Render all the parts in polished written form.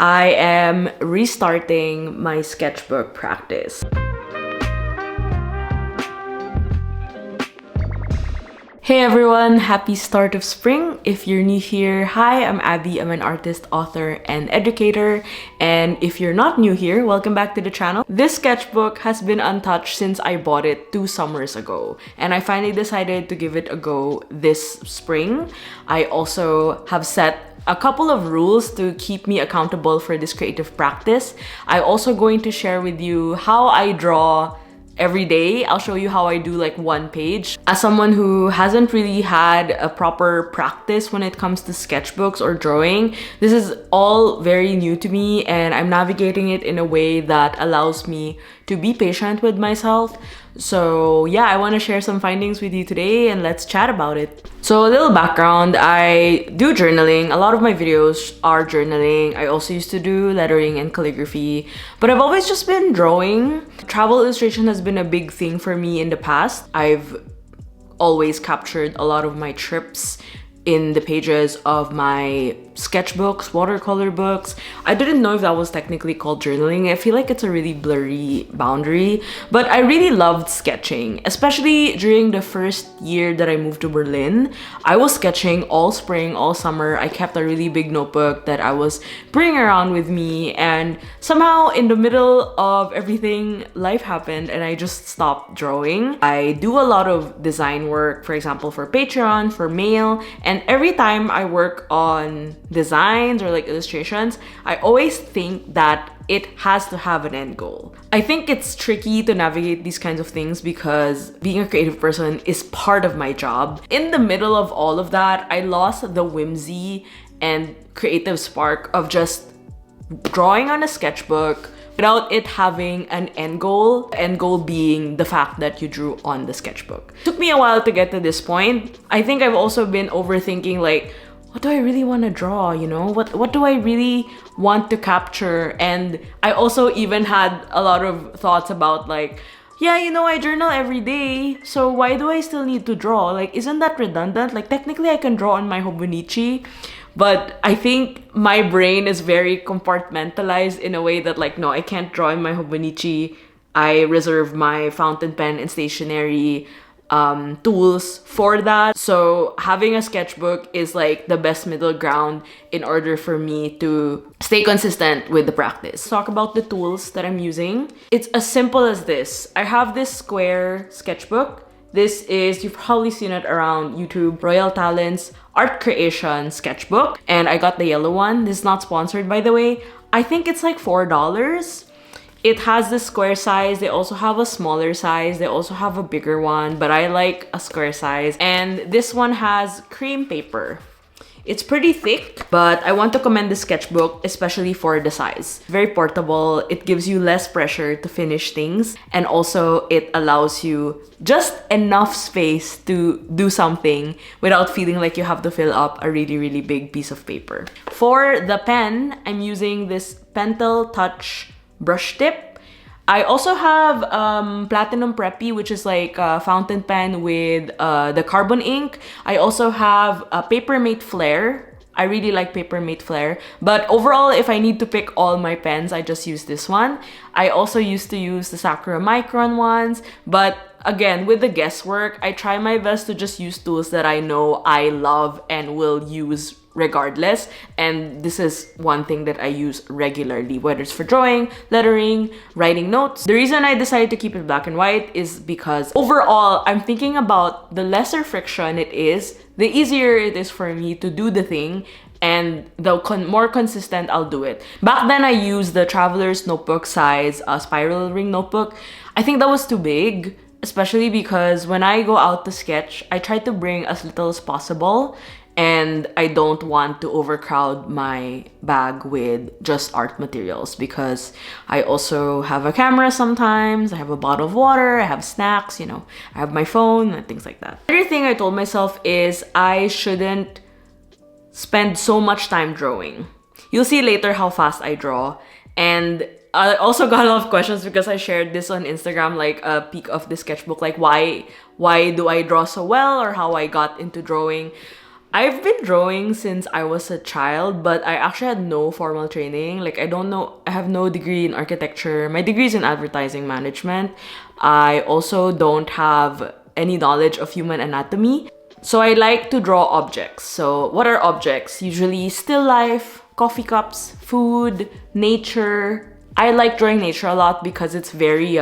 I am restarting my sketchbook practice. Hey everyone, happy start of spring. If you're new here, hi, I'm Abby. I'm an artist, author, and educator. And if you're not new here, welcome back to the channel. This sketchbook has been untouched since I bought it 2 summers ago. And I finally decided to give it a go this spring. I also have set a couple of rules to keep me accountable for this creative practice. I'm also going to share with you how I draw every day. I'll show you how I do like 1 page. As someone who hasn't really had a proper practice when it comes to sketchbooks or drawing, this is all very new to me and I'm navigating it in a way that allows me to be patient with myself. So yeah, I want to share some findings with you today and let's chat about it. So a little background, I do journaling. A lot of my videos are journaling. I also used to do lettering and calligraphy, but I've always just been drawing. Travel illustration has been a big thing for me in the past. I've always captured a lot of my trips in the pages of my sketchbooks, watercolor books. I didn't know if that was technically called journaling. I feel like it's a really blurry boundary, but I really loved sketching, especially during the first year that I moved to Berlin. I was sketching all spring, all summer. I kept a really big notebook that I was bringing around with me, and somehow in the middle of everything, life happened and I just stopped drawing. I do a lot of design work, for example, for Patreon, for mail, and every time I work on designs or like illustrations, I always think that it has to have an end goal. I think it's tricky to navigate these kinds of things because being a creative person is part of my job. In the middle of all of that, I lost the whimsy and creative spark of just drawing on a sketchbook without it having an end goal being the fact that you drew on the sketchbook. It took me a while to get to this point. I think I've also been overthinking like, what do I really want to draw, you know? What do I really want to capture? And I also even had a lot of thoughts about like, yeah, you know, I journal every day, so why do I still need to draw? Like, isn't that redundant? Like, technically I can draw on my Hobonichi, but I think my brain is very compartmentalized in a way that like, no, I can't draw in my Hobonichi. I reserve my fountain pen and stationery tools for that. So having a sketchbook is like the best middle ground in order for me to stay consistent with the practice. Let's talk about the tools that I'm using. It's as simple as this. I have this square sketchbook. This is, you've probably seen it around YouTube, Royal Talens Art Creation Sketchbook. And I got the yellow one. This is not sponsored, by the way. I think it's like $4. It has the square size. They also have a smaller size. They also have a bigger one, but I like a square size. And this one has cream paper. It's pretty thick, but I want to commend the sketchbook, especially for the size. Very portable. It gives you less pressure to finish things. And also it allows you just enough space to do something without feeling like you have to fill up a really, really big piece of paper. For the pen, I'm using this Pentel Touch brush tip. I also have Platinum Preppy, which is like a fountain pen with the carbon ink. I also have a Papermate Flare. I really like Papermate Flare. But overall, if I need to pick all my pens, I just use this one. I also used to use the Sakura Micron ones. But again, with the guesswork, I try my best to just use tools that I know I love and will use regardless. And this is one thing that I use regularly, whether it's for drawing, lettering, writing notes. The reason I decided to keep it black and white is because overall, I'm thinking about the lesser friction it is, the easier it is for me to do the thing, and the more consistent I'll do it. Back then, I used the Traveler's Notebook size spiral ring notebook. I think that was too big, especially because when I go out to sketch, I try to bring as little as possible. And I don't want to overcrowd my bag with just art materials because I also have a camera sometimes, I have a bottle of water, I have snacks, you know, I have my phone and things like that. Another thing I told myself is I shouldn't spend so much time drawing. You'll see later how fast I draw. And I also got a lot of questions because I shared this on Instagram, like a peek of the sketchbook, like why do I draw so well or how I got into drawing. I've been drawing since I was a child, but I actually had no formal training. Like, I don't know, I have no degree in architecture. My degree is in advertising management. I also don't have any knowledge of human anatomy. So I like to draw objects. So what are objects? Usually still life, coffee cups, food, nature. I like drawing nature a lot because it's very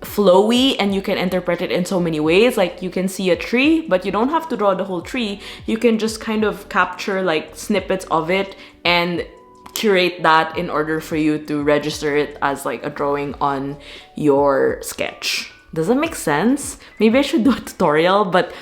flowy and you can interpret it in so many ways. Like, you can see a tree, but you don't have to draw the whole tree. You can just kind of capture like snippets of it and curate that in order for you to register it as like a drawing on your sketch. Does that make sense? Maybe I should do a tutorial, but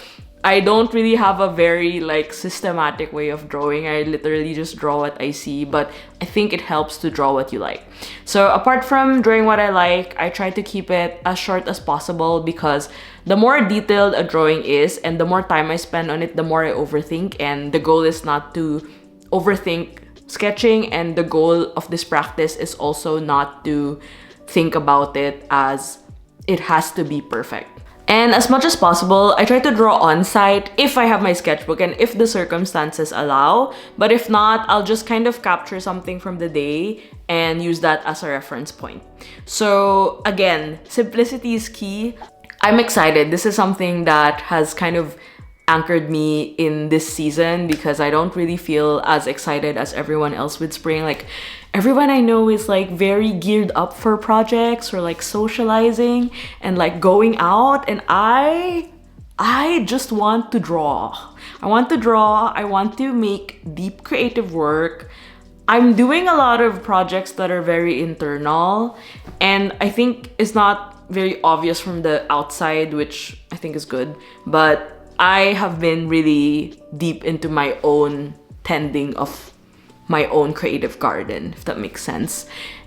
I don't really have a very like systematic way of drawing. I literally just draw what I see, but I think it helps to draw what you like. So apart from drawing what I like, I try to keep it as short as possible because the more detailed a drawing is and the more time I spend on it, the more I overthink, and the goal is not to overthink sketching, and the goal of this practice is also not to think about it as it has to be perfect. And as much as possible, I try to draw on site if I have my sketchbook and if the circumstances allow. But if not, I'll just kind of capture something from the day and use that as a reference point. So again, simplicity is key. I'm excited. This is something that has kind of anchored me in this season because I don't really feel as excited as everyone else with spring. Like, everyone I know is like very geared up for projects or like socializing and like going out, and I just want to draw. I want to draw. I want to make deep creative work. I'm doing a lot of projects that are very internal, and I think it's not very obvious from the outside, which I think is good, but I have been really deep into my own tending of my own creative garden, if that makes sense.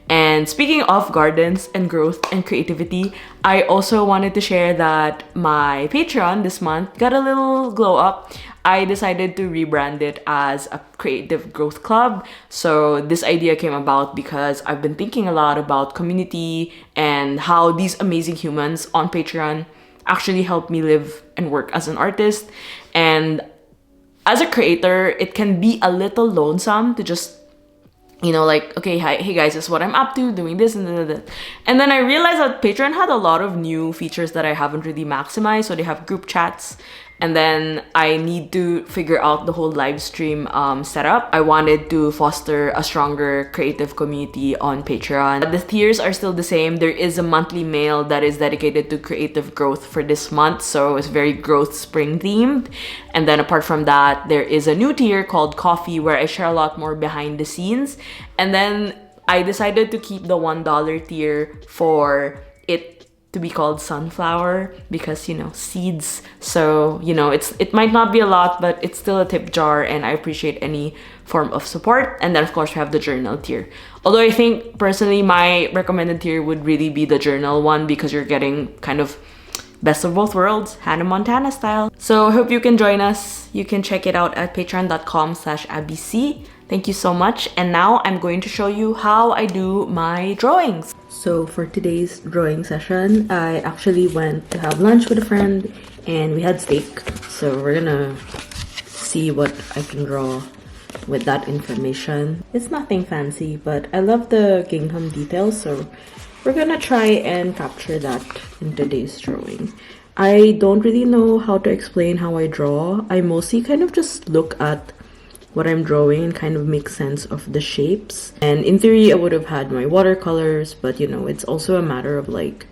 And speaking of gardens and growth and creativity, I also wanted to share that my Patreon this month got a little glow up. I decided to rebrand it as a creative growth club. So this idea came about because I've been thinking a lot about community and how these amazing humans on Patreon actually help me live and work as an artist. And as a creator, it can be a little lonesome to just, you know, like, okay, hi, hey guys, this is what I'm up to, doing this and that. And then I realized that Patreon had a lot of new features that I haven't really maximized. So they have group chats, and then I need to figure out the whole live stream setup. I wanted to foster a stronger creative community on Patreon. The tiers are still the same. There is a monthly mail that is dedicated to creative growth for this month, so it's very growth spring themed. And then apart from that, there is a new tier called Coffee where I share a lot more behind the scenes. And then I decided to keep the $1 tier for it to be called Sunflower because, you know, seeds. So, you know, it might not be a lot, but it's still a tip jar, and I appreciate any form of support. And then of course we have the journal tier. Although I think personally my recommended tier would really be the journal one because you're getting kind of best of both worlds, Hannah Montana style. So I hope you can join us. You can check it out at patreon.com/abc. Thank you so much. And now I'm going to show you how I do my drawings. So for today's drawing session, I actually went to have lunch with a friend and we had steak. So we're gonna see what I can draw with that information. It's nothing fancy, but I love the gingham details, so we're gonna try and capture that in today's drawing. I don't really know how to explain how I draw. I mostly kind of just look at what I'm drawing and kind of make sense of the shapes. And in theory, I would have had my watercolors, but you know, it's also a matter of like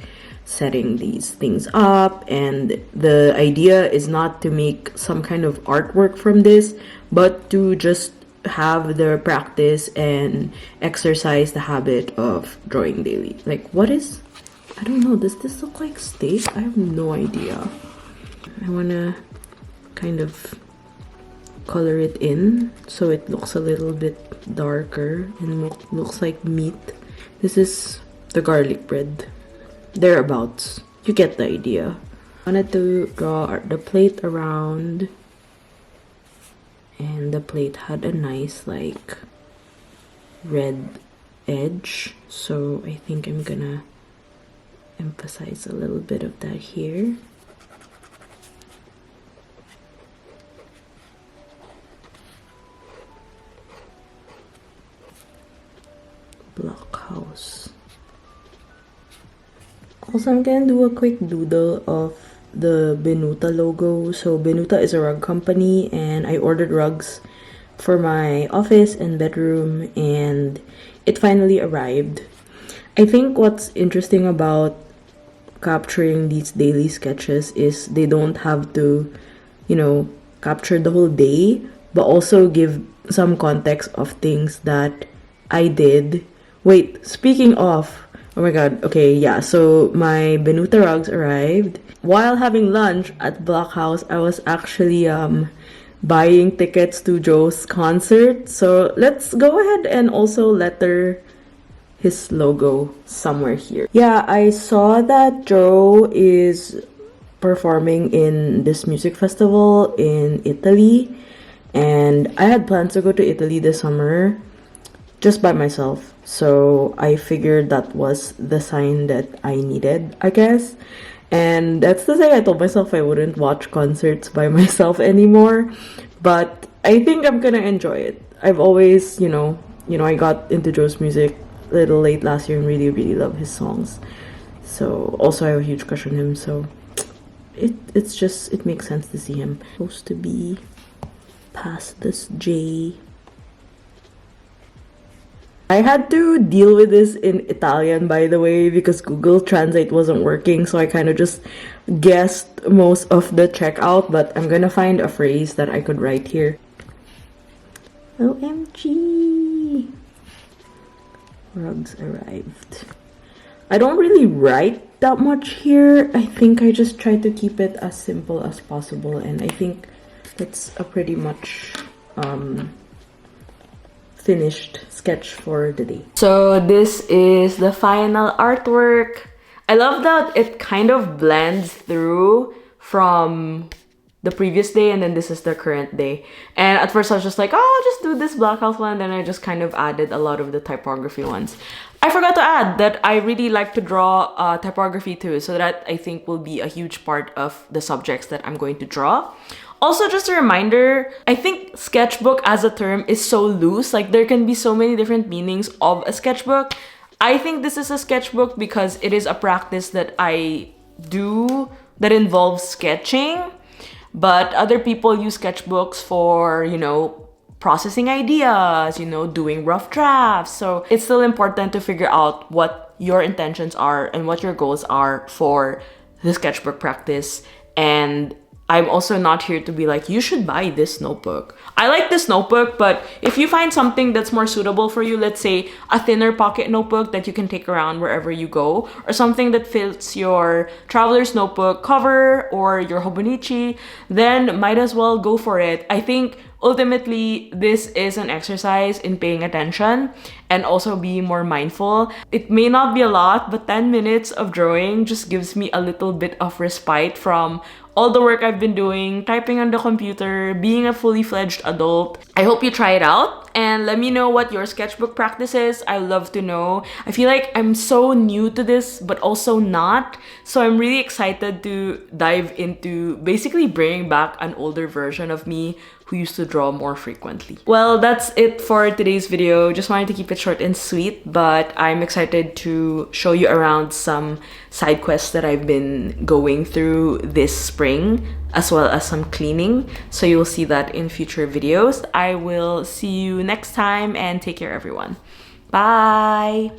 setting these things up. And the idea is not to make some kind of artwork from this, but to just have the practice and exercise the habit of drawing daily. Like, what is, I don't know, does this look like steak? I have no idea. I wanna kind of color it in so it looks a little bit darker and looks like meat. This is the garlic bread. Thereabouts. You get the idea. I wanted to draw the plate around, and the plate had a nice like red edge, so I think I'm gonna emphasize a little bit of that here. Blockhouse. Also, I'm gonna do a quick doodle of the Benuta logo. So Benuta is a rug company, and I ordered rugs for my office and bedroom, and it finally arrived. I think what's interesting about capturing these daily sketches is they don't have to, you know, capture the whole day, but also give some context of things that I did. Wait, speaking of, oh my god, okay, yeah, so my Benuta rugs arrived. While having lunch at Blockhouse, I was actually buying tickets to Joe's concert. So let's go ahead and also letter his logo somewhere here. Yeah, I saw that Joe is performing in this music festival in Italy, and I had plans to go to Italy this summer just by myself. So I figured that was the sign that I needed, I guess. And that's the thing, I told myself I wouldn't watch concerts by myself anymore, but I think I'm gonna enjoy it. I've always, I got into Joe's music a little late last year and really love his songs. So also I have a huge crush on him, so it makes sense to see him. Supposed to be past this J. I had to deal with this in Italian, by the way, because Google Translate wasn't working, so I kind of just guessed most of the checkout, but I'm gonna find a phrase that I could write here. OMG! Rugs arrived. I don't really write that much here. I think I just try to keep it as simple as possible, and I think that's a pretty much finished sketch for the day. So this is the final artwork. I love that it kind of blends through from the previous day, and then this is the current day. And at first I was just like, oh, I'll just do this Blockhouse one, then I just kind of added a lot of the typography ones. I forgot to add that I really like to draw typography too, so that I think will be a huge part of the subjects that I'm going to draw. Also, just a reminder, I think sketchbook as a term is so loose. Like, there can be so many different meanings of a sketchbook. I think this is a sketchbook because it is a practice that I do that involves sketching. But other people use sketchbooks for, processing ideas, doing rough drafts. So it's still important to figure out what your intentions are and what your goals are for the sketchbook practice. And I'm also not here to be like, you should buy this notebook. I like this notebook, but if you find something that's more suitable for you, let's say a thinner pocket notebook that you can take around wherever you go, or something that fits your traveler's notebook cover or your Hobonichi, then might as well go for it. I think ultimately, this is an exercise in paying attention and also being more mindful. It may not be a lot, but 10 minutes of drawing just gives me a little bit of respite from all the work I've been doing, typing on the computer, being a fully fledged adult. I hope you try it out and let me know what your sketchbook practice is. I love to know. I feel like I'm so new to this, but also not. So I'm really excited to dive into basically bringing back an older version of me who used to draw more frequently. Well, that's it for today's video. Just wanted to keep it short and sweet, but I'm excited to show you around some side quests that I've been going through this spring, as well as some cleaning. So you'll see that in future videos. I will see you next time and take care, everyone. Bye!